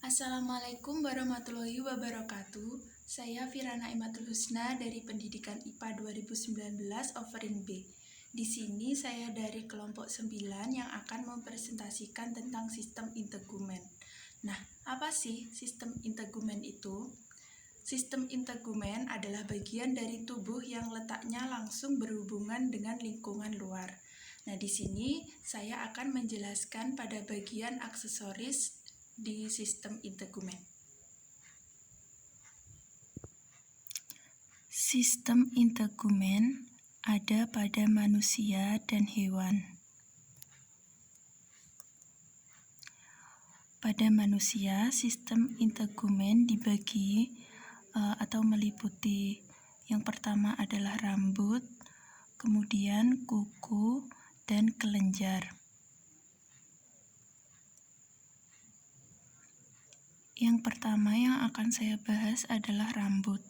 Assalamualaikum warahmatullahi wabarakatuh. Saya Firana Imatul Husna dari Pendidikan IPA 2019 Offering B. Di sini saya dari kelompok 9 yang akan mempresentasikan tentang sistem integumen. Nah, apa sih sistem integumen itu? Sistem integumen adalah bagian dari tubuh yang letaknya langsung berhubungan dengan lingkungan luar. Nah, di sini saya akan menjelaskan pada bagian aksesoris di sistem integumen. Sistem integumen ada pada manusia dan hewan. Pada manusia, sistem integumen dibagi atau meliputi yang pertama adalah rambut, kemudian kuku, dan kelenjar. Yang pertama yang akan saya bahas adalah rambut.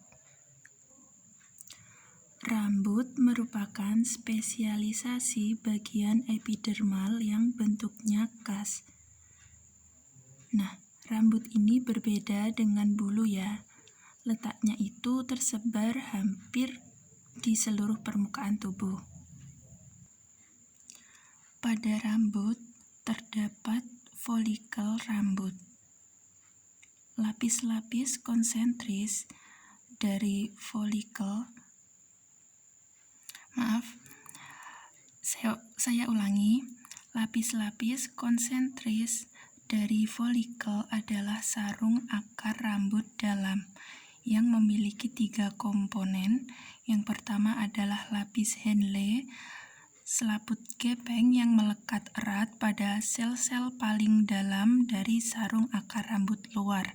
Rambut merupakan spesialisasi bagian epidermal yang bentuknya khas. Nah, rambut ini berbeda dengan bulu ya. Letaknya itu tersebar hampir di seluruh permukaan tubuh. Pada rambut terdapat folikel rambut. Lapis-lapis konsentris dari folikel. Saya ulangi. Lapis-lapis konsentris dari folikel adalah sarung akar rambut dalam yang memiliki 3 komponen. Yang pertama adalah lapis Henle, selaput gepeng yang melekat erat pada sel-sel paling dalam dari sarung akar rambut luar.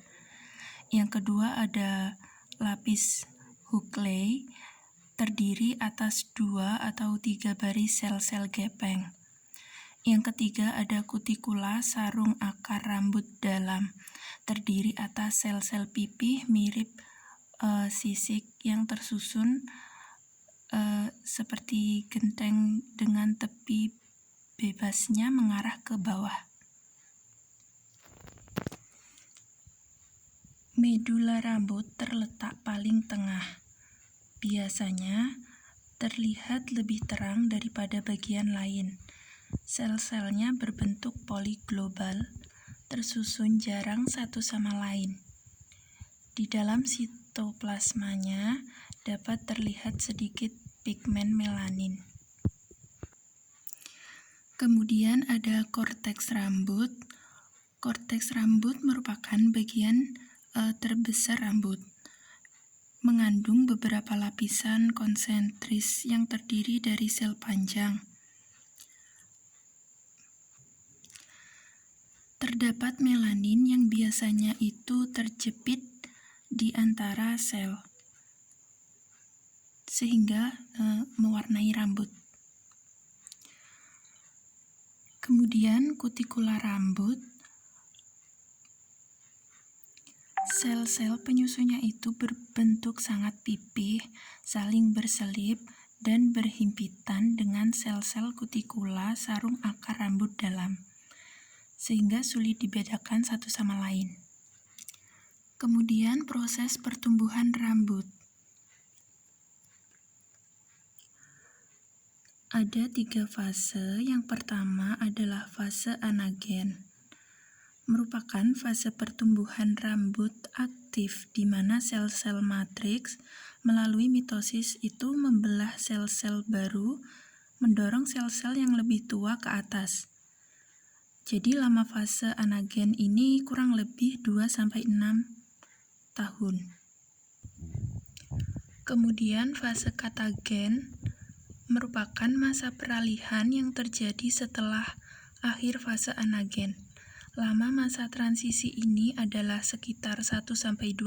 Yang kedua ada lapis Huckley, terdiri atas 2 atau 3 baris sel-sel gepeng. Yang ketiga ada kutikula sarung akar rambut dalam, terdiri atas sel-sel pipih mirip sisik yang tersusun seperti genteng dengan tepi bebasnya mengarah ke bawah. Medula rambut terletak paling tengah. Biasanya terlihat lebih terang daripada bagian lain. Sel-selnya berbentuk poliglobal, tersusun jarang satu sama lain. Di dalam sitoplasmanya dapat terlihat sedikit pigmen melanin. Kemudian ada korteks rambut. Korteks rambut merupakan bagian terbesar rambut. Mengandung beberapa lapisan konsentris yang terdiri dari sel panjang. Terdapat melanin yang biasanya itu terjepit di antara sel, sehingga mewarnai rambut. Kemudian kutikula rambut. Sel-sel penyusunnya itu berbentuk sangat pipih, saling berselip, dan berhimpitan dengan sel-sel kutikula sarung akar rambut dalam, sehingga sulit dibedakan satu sama lain. Kemudian proses pertumbuhan rambut. Ada 3 fase. Yang pertama adalah fase anagen. Merupakan fase pertumbuhan rambut aktif di mana sel-sel matriks melalui mitosis itu membelah sel-sel baru, mendorong sel-sel yang lebih tua ke atas. Jadi lama fase anagen ini kurang lebih 2-6 tahun. Kemudian fase katagen merupakan masa peralihan yang terjadi setelah akhir fase anagen. Lama masa transisi ini adalah sekitar 1-2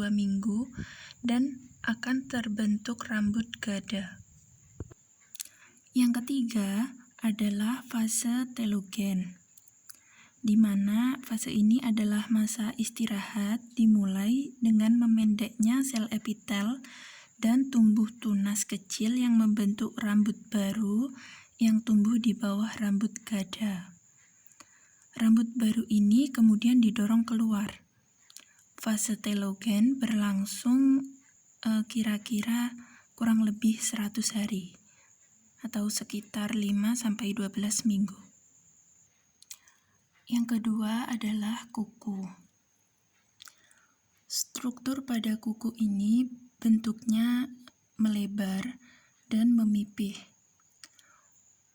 minggu dan akan terbentuk rambut gada. Yang ketiga adalah fase telogen, di mana fase ini adalah masa istirahat dimulai dengan memendeknya sel epitel dan tumbuh tunas kecil yang membentuk rambut baru yang tumbuh di bawah rambut gada. Rambut baru ini kemudian didorong keluar. Fase telogen berlangsung kira-kira kurang lebih 100 hari atau sekitar 5-12 minggu. Yang kedua adalah kuku. Struktur pada kuku ini bentuknya melebar dan memipih.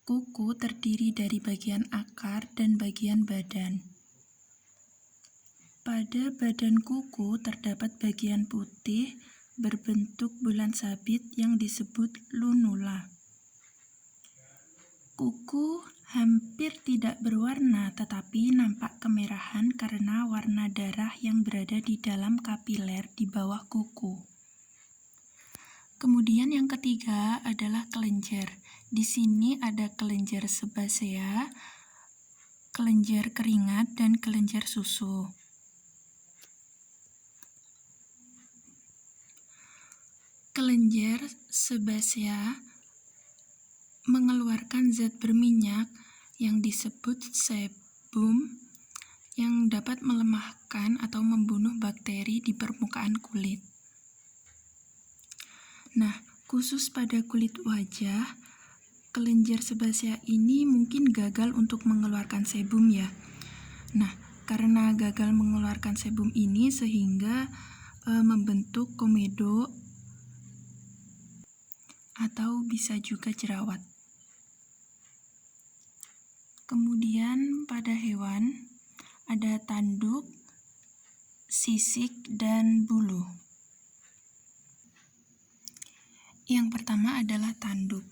Kuku terdiri dari bagian akar dan bagian badan. Pada badan kuku terdapat bagian putih berbentuk bulan sabit yang disebut lunula. Kuku hampir tidak berwarna tetapi nampak kemerahan karena warna darah yang berada di dalam kapiler di bawah kuku. Kemudian yang ketiga adalah kelenjar. Di sini ada kelenjar sebasea, kelenjar keringat, dan kelenjar susu. Kelenjar sebasea mengeluarkan zat berminyak yang disebut sebum yang dapat melemahkan atau membunuh bakteri di permukaan kulit. Nah, khusus pada kulit wajah, kelenjar sebasea ini mungkin gagal untuk mengeluarkan sebum ya. Nah, karena gagal mengeluarkan sebum ini sehingga membentuk komedo atau bisa juga jerawat. Kemudian pada hewan ada tanduk, sisik, dan bulu. Yang pertama adalah tanduk.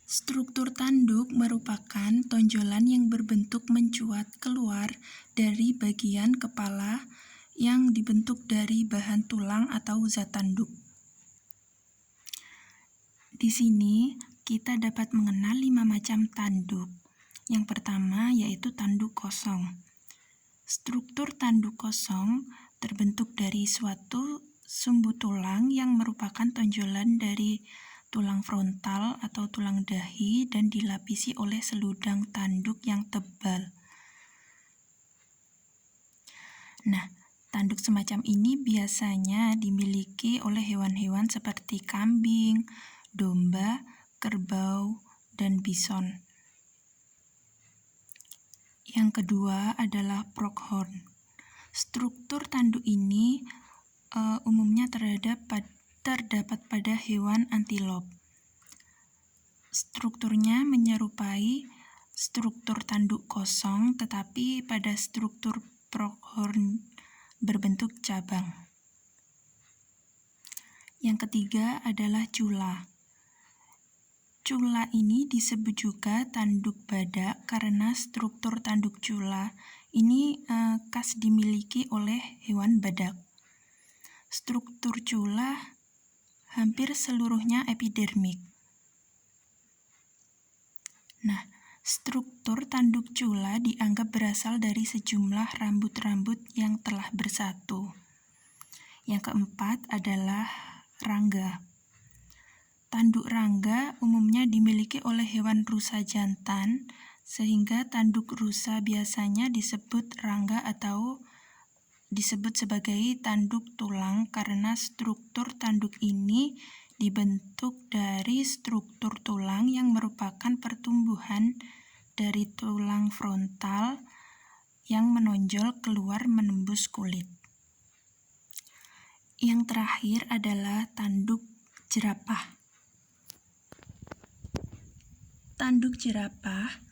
Struktur tanduk merupakan tonjolan yang berbentuk mencuat keluar dari bagian kepala yang dibentuk dari bahan tulang atau zat tanduk. Di sini kita dapat mengenal 5 macam tanduk. Yang pertama yaitu tanduk kosong. Struktur tanduk kosong terbentuk dari suatu sumbu tulang yang merupakan tonjolan dari tulang frontal atau tulang dahi dan dilapisi oleh seludang tanduk yang tebal. Nah, tanduk semacam ini biasanya dimiliki oleh hewan-hewan seperti kambing, domba, kerbau, dan bison. Yang kedua adalah pronghorn. Struktur tanduk ini umumnya terdapat pada hewan antilop. Strukturnya menyerupai struktur tanduk kosong, tetapi pada struktur pronghorn berbentuk cabang. Yang ketiga adalah cula. Cula ini disebut juga tanduk badak karena struktur tanduk cula ini khas dimiliki oleh hewan badak. Struktur cula hampir seluruhnya epidermik. Nah, struktur tanduk cula dianggap berasal dari sejumlah rambut-rambut yang telah bersatu. Yang keempat adalah rangga. Tanduk rangga umumnya dimiliki oleh hewan rusa jantan, sehingga tanduk rusa biasanya disebut rangga atau disebut sebagai tanduk tulang karena struktur tanduk ini dibentuk dari struktur tulang yang merupakan pertumbuhan dari tulang frontal yang menonjol keluar menembus kulit. Yang terakhir adalah tanduk jerapah. Tanduk jerapah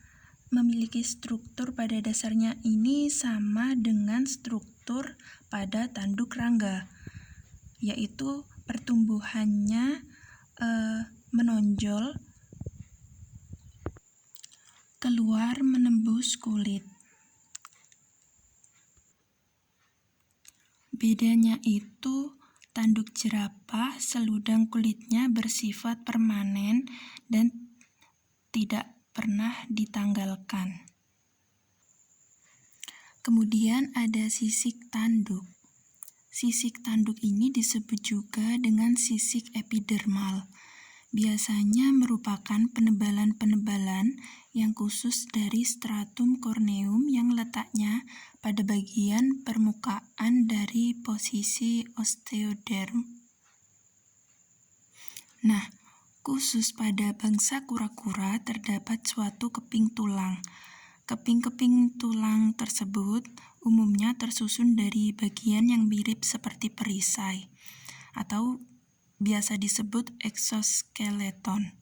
memiliki struktur pada dasarnya ini sama dengan struktur pada tanduk rangga, yaitu pertumbuhannya menonjol keluar menembus kulit. Bedanya itu tanduk jerapah seludang kulitnya bersifat permanen dan tidak pernah ditanggalkan. Kemudian ada sisik tanduk. Sisik tanduk ini disebut juga dengan sisik epidermal. biasanya merupakan penebalan-penebalan yang khusus dari stratum corneum yang letaknya pada bagian permukaan dari posisi osteoderm. Nah, khusus pada bangsa kura-kura terdapat suatu keping tulang. Keping-keping tulang tersebut umumnya tersusun dari bagian yang mirip seperti perisai, atau biasa disebut exoskeleton.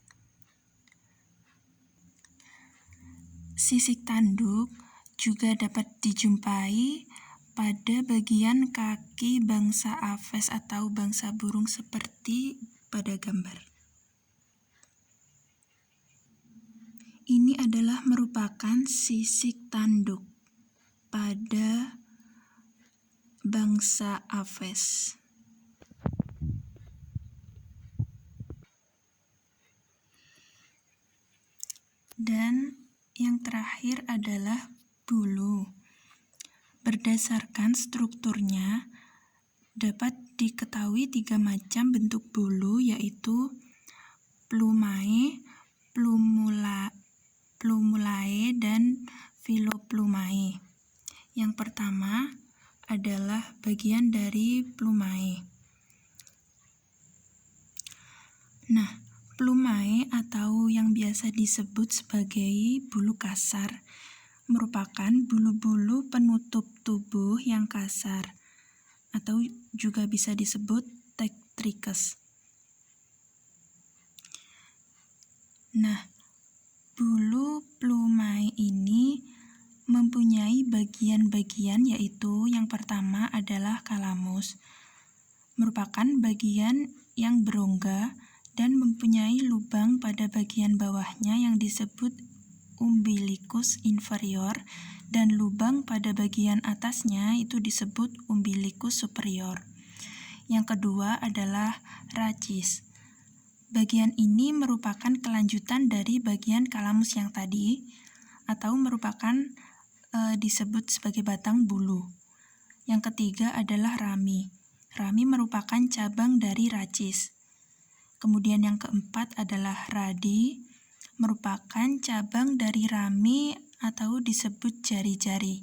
Sisik tanduk juga dapat dijumpai pada bagian kaki bangsa aves atau bangsa burung seperti pada gambar. Ini adalah merupakan sisik tanduk pada bangsa aves. Dan yang terakhir adalah bulu. Berdasarkan strukturnya, dapat diketahui 3 macam bentuk bulu, yaitu plumae, plumulae, dan filoplumae. Yang pertama adalah bagian dari plumae. Nah, plumae atau yang biasa disebut sebagai bulu kasar merupakan bulu-bulu penutup tubuh yang kasar atau juga bisa disebut tectricus. Nah, bulu plumae ini mempunyai bagian-bagian, yaitu yang pertama adalah kalamus, merupakan bagian yang berongga dan mempunyai lubang pada bagian bawahnya yang disebut umbilicus inferior, dan lubang pada bagian atasnya itu disebut umbilicus superior. Yang kedua adalah rachis. Bagian ini merupakan kelanjutan dari bagian kalamus yang tadi, atau merupakan disebut sebagai batang bulu. Yang ketiga adalah rami. Rami merupakan cabang dari rachis. Kemudian yang keempat adalah radi, merupakan cabang dari rami atau disebut jari-jari.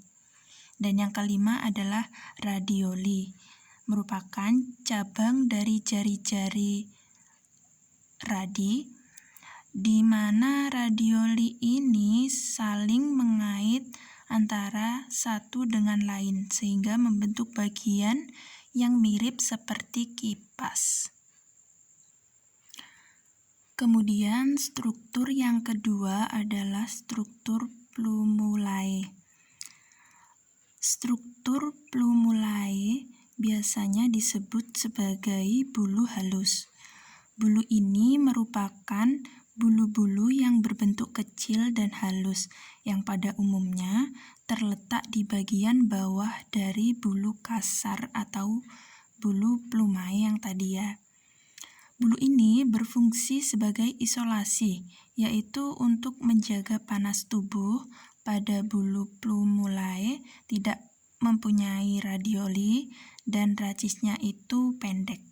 Dan yang kelima adalah radioli, merupakan cabang dari jari-jari radi, di mana radioli ini saling mengait antara satu dengan lain sehingga membentuk bagian yang mirip seperti kipas. Kemudian struktur yang kedua adalah struktur plumulae. Struktur plumulae biasanya disebut sebagai bulu halus. Bulu ini merupakan bulu-bulu yang berbentuk kecil dan halus, yang pada umumnya terletak di bagian bawah dari bulu kasar atau bulu plumae yang tadi ya. Bulu ini berfungsi sebagai isolasi, yaitu untuk menjaga panas tubuh pada bulu plumulae tidak mempunyai radioli dan rachisnya itu pendek.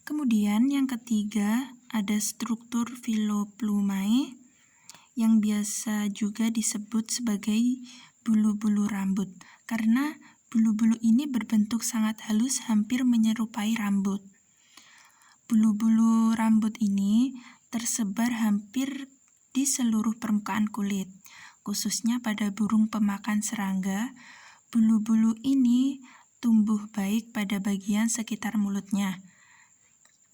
Kemudian yang ketiga ada struktur filoplumae yang biasa juga disebut sebagai bulu-bulu rambut, karena bulu-bulu ini berbentuk sangat halus, hampir menyerupai rambut. Bulu-bulu rambut ini tersebar hampir di seluruh permukaan kulit, khususnya pada burung pemakan serangga. Bulu-bulu ini tumbuh baik pada bagian sekitar mulutnya.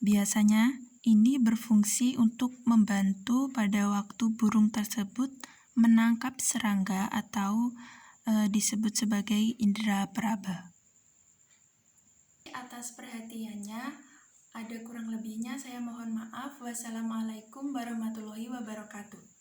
Biasanya ini berfungsi untuk membantu pada waktu burung tersebut menangkap serangga atau disebut sebagai indera peraba. Atas perhatiannya, ada kurang lebihnya saya mohon maaf. Wassalamualaikum warahmatullahi wabarakatuh.